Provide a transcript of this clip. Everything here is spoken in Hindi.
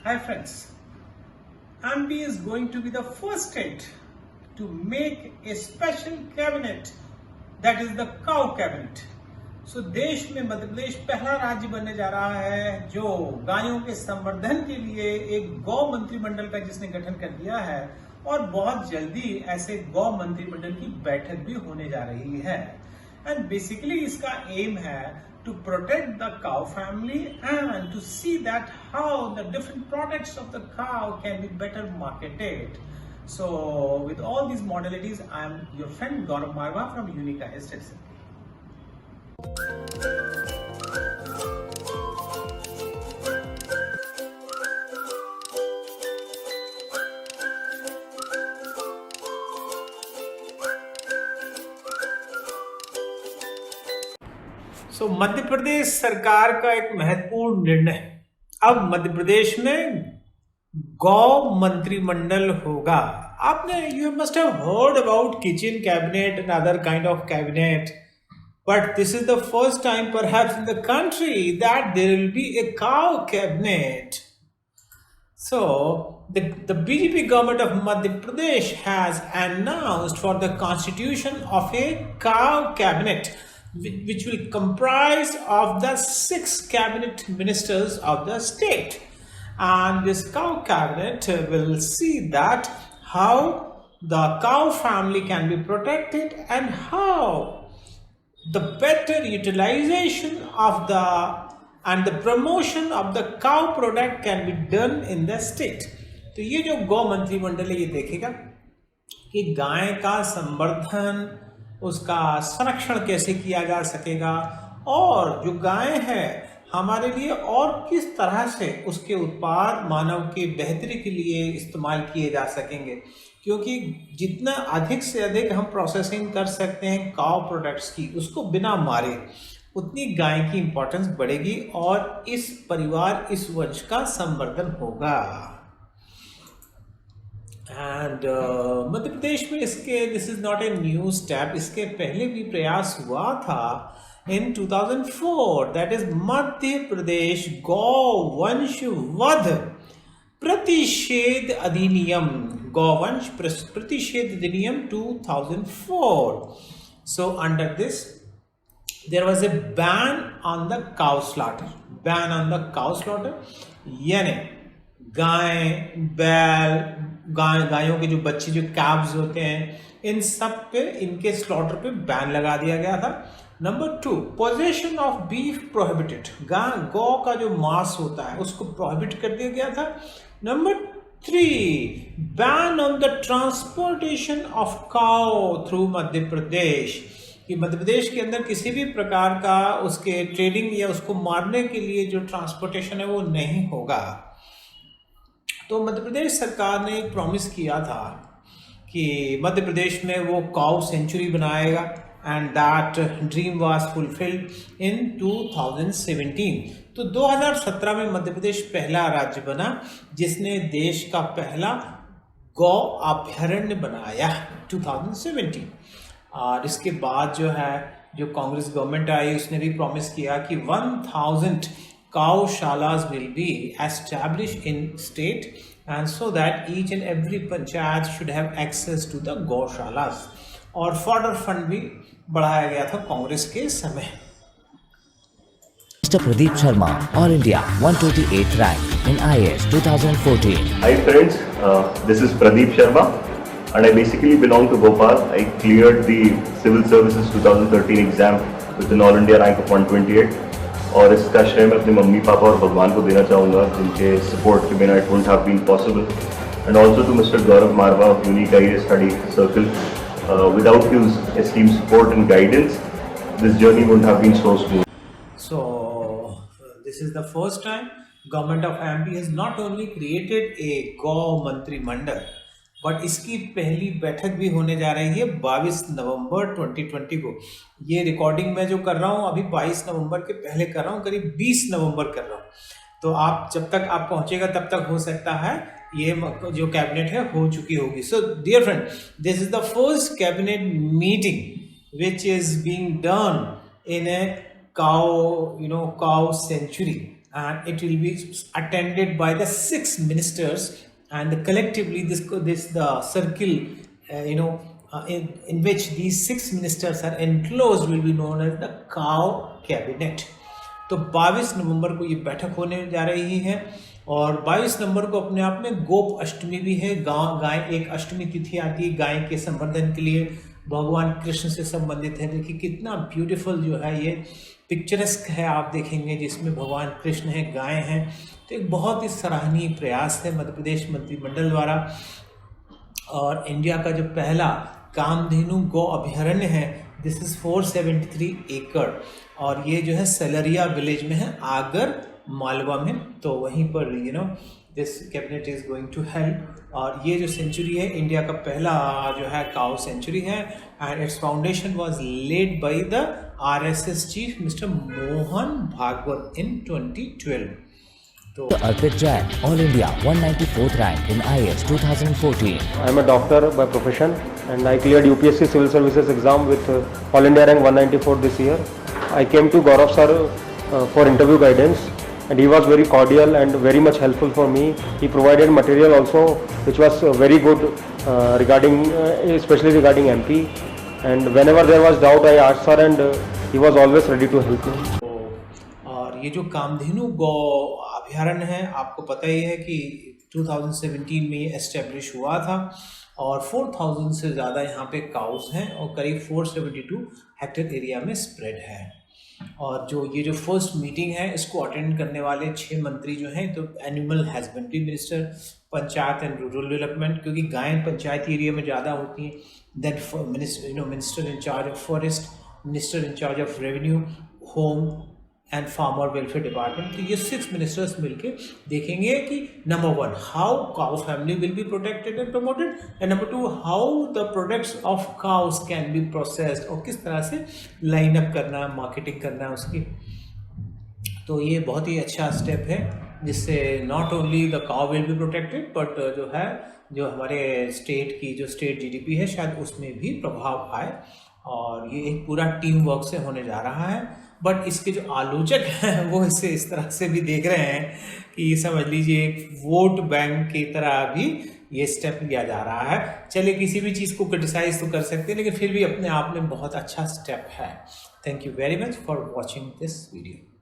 Hi friends, MP is going to be the first state to make a special cabinet, that is the cow cabinet. So देश में मध्य प्रदेश पहला राज्य बनने जा रहा है जो गायों के संवर्धन के लिए एक गौ मंत्रिमंडल का जिसने गठन कर दिया है, और बहुत जल्दी ऐसे गौ मंत्रिमंडल की बैठक भी होने जा रही है। एंड बेसिकली इसका एम है to protect the cow family and to see that how the different products of the cow can be better marketed. So with all these modalities, I am your friend Gaurav Marwa from Unica Estates. So Madhya Pradesh सरकार का एक महत्वपूर्ण निर्णय, अब मध्य प्रदेश में गौ मंत्रिमंडल होगा। आपने you must have heard about kitchen cabinet and other kind of cabinet, but this is the first time perhaps in the country that there will be a cow cabinet. So the BJP government of Madhya Pradesh has announced for the constitution of a cow cabinet, which will comprise of the 6 cabinet ministers of the state. And this cow cabinet will see that how the cow family can be protected and how the better utilization of the promotion of the cow product can be done in the state. तो ये जो गौ मंत्रिमंडल है ये देखेगा कि गाय का संवर्धन, उसका संरक्षण कैसे किया जा सकेगा, और जो गाय है हमारे लिए और किस तरह से उसके उत्पाद मानव की बेहतरी के लिए इस्तेमाल किए जा सकेंगे, क्योंकि जितना अधिक से अधिक हम प्रोसेसिंग कर सकते हैं काउ प्रोडक्ट्स की उसको बिना मारे, उतनी गाय की इंपॉर्टेंस बढ़ेगी और इस परिवार इस वंश का संवर्धन होगा। एंड मध्य प्रदेश में इसके this is not a new step, इसके पहले भी प्रयास हुआ था इन 2004, दैट इज मध्य प्रदेश गौवंश वध प्रतिषेध अधिनियम, गौवंश प्रतिषेध अधिनियम 2004. So under this there was a ban on the cow slaughter, यानी गाय बैल गायों के जो बच्चे जो कैब्स होते हैं इन सब पे इनके स्लॉटर पे बैन लगा दिया गया था। Number 2, possession of beef prohibited, गौ का जो मांस होता है उसको प्रोहिबिट कर दिया गया था। Number 3, ban on the transportation of cow through Madhya Pradesh, कि मध्य प्रदेश के अंदर किसी भी प्रकार का उसके ट्रेडिंग या उसको मारने के लिए जो ट्रांसपोर्टेशन है वो नहीं होगा। तो मध्य प्रदेश सरकार ने एक प्रॉमिस किया था कि मध्य प्रदेश में वो काउ सेंचुरी बनाएगा, and that dream was fulfilled इन 2017। तो 2017 में मध्य प्रदेश पहला राज्य बना जिसने देश का पहला गौ अभयारण्य बनाया 2017। और इसके बाद जो है जो कांग्रेस गवर्नमेंट आई उसने भी प्रॉमिस किया कि 1000 Kaushalas will be established in state, and so that each and every panchayat should have access to the Gaushalas, और फॉर्डर फंड भी बढ़ाया गया था कांग्रेस के समय। Mr. Pradeep Sharma, All India 128th rank in IAS 2014. Hi friends, this is Pradeep Sharma and I basically belong to Bhopal. I cleared the Civil Services 2013 exam with an All India rank of 128. और इसका श्रेय मैं अपने मम्मी पापा और भगवान को देना चाहूँगा जिनके सपोर्ट के बिना it wouldn't have been possible, and also to mister Gaurav Marwa of Unica study circle. Without his esteemed support and guidance this journey wouldn't have been so smooth. So this is the first time government of MP has not only created a गौ मंत्रिमंडल, बट इसकी पहली बैठक भी होने जा रही है 22 नवंबर 2020 को। ये रिकॉर्डिंग मैं जो कर रहा हूँ अभी 22 नवंबर के पहले कर रहा हूँ, करीब 20 नवंबर कर रहा हूँ। तो आप जब तक आप पहुँचेगा तब तक हो सकता है ये जो कैबिनेट है हो चुकी होगी। So dear friend, this is the first cabinet meeting which is being done in a cow sanctuary, and it will be attended by the 6 ministers, and collectively the circle in which these 6 ministers are enclosed will be known as the cow cabinet. तो 22 नवंबर को ये बैठक होने जा रही है और 22 नवंबर को अपने आप में गोप अष्टमी भी है। गाय एक अष्टमी तिथि आती है गाय के संवर्धन के लिए, भगवान कृष्ण से संबंधित है। देखिए कितना ब्यूटीफुल जो है ये पिक्चरस्क है, आप देखेंगे जिसमें भगवान कृष्ण है, गाय हैं। तो एक बहुत ही सराहनीय प्रयास है मध्य प्रदेश मंत्रिमंडल द्वारा। और इंडिया का जो पहला कामधेनु गौ अभयारण्य है, दिस इज 473 एकड़ और ये जो है सलरिया विलेज में है, आगर मालवा में। तो वहीं पर this cabinet is going to help. और ये जो सेंचुरी है इंडिया का पहला जो है काउ सेंचुरी है, and its foundation was laid by the RSS chief mister Mohan Bhagwat in 2012। तो Arpit Jain, All India 194th rank in IAS 2014. I am a doctor by profession and I cleared UPSC Civil Services exam with All India rank 194 this year. I came to Gaurav sir for interview guidance and he was very cordial and very much helpful for me. He provided material also which was very good regarding especially regarding MP, and whenever there was doubt I asked sir and he was always ready to help me. और ये जो कामधेनु गौ अभयारण्य है, आपको पता ही है कि 2017 में ये एस्टेब्लिश हुआ था और 4000 से ज़्यादा यहाँ पे काउस हैं और करीब 472 हेक्टेयर एरिया में स्प्रेड है। और ये जो फर्स्ट मीटिंग है इसको अटेंड करने वाले 6 मंत्री जो हैं, तो animal husbandry minister, panchayat and rural development, क्योंकि गायें पंचायती एरिया में ज़्यादा होती हैं, then minister in charge of forest, minister in charge of revenue, home and farmer welfare department. तो ये 6 मिनिस्टर्स मिलके देखेंगे कि number 1 how cow family will be protected and promoted, and number 2 how the products of cows can be processed, और किस तरह से लाइन अप करना है, मार्केटिंग करना है उसकी। तो ये बहुत ही अच्छा स्टेप है जिससे not only the cow will be protected but जो हमारे स्टेट की जो स्टेट जीडीपी है शायद उसमें भी प्रभाव आए। और ये एक पूरा टीम वर्क से होने जा रहा है। बट इसके जो आलोचक हैं वो इसे इस तरह से भी देख रहे हैं कि समझ लीजिए एक वोट बैंक की तरह भी ये स्टेप लिया जा रहा है। चलिए किसी भी चीज़ को क्रिटिसाइज तो कर सकते हैं लेकिन फिर भी अपने आप में बहुत अच्छा स्टेप है। Thank you very much for watching this video.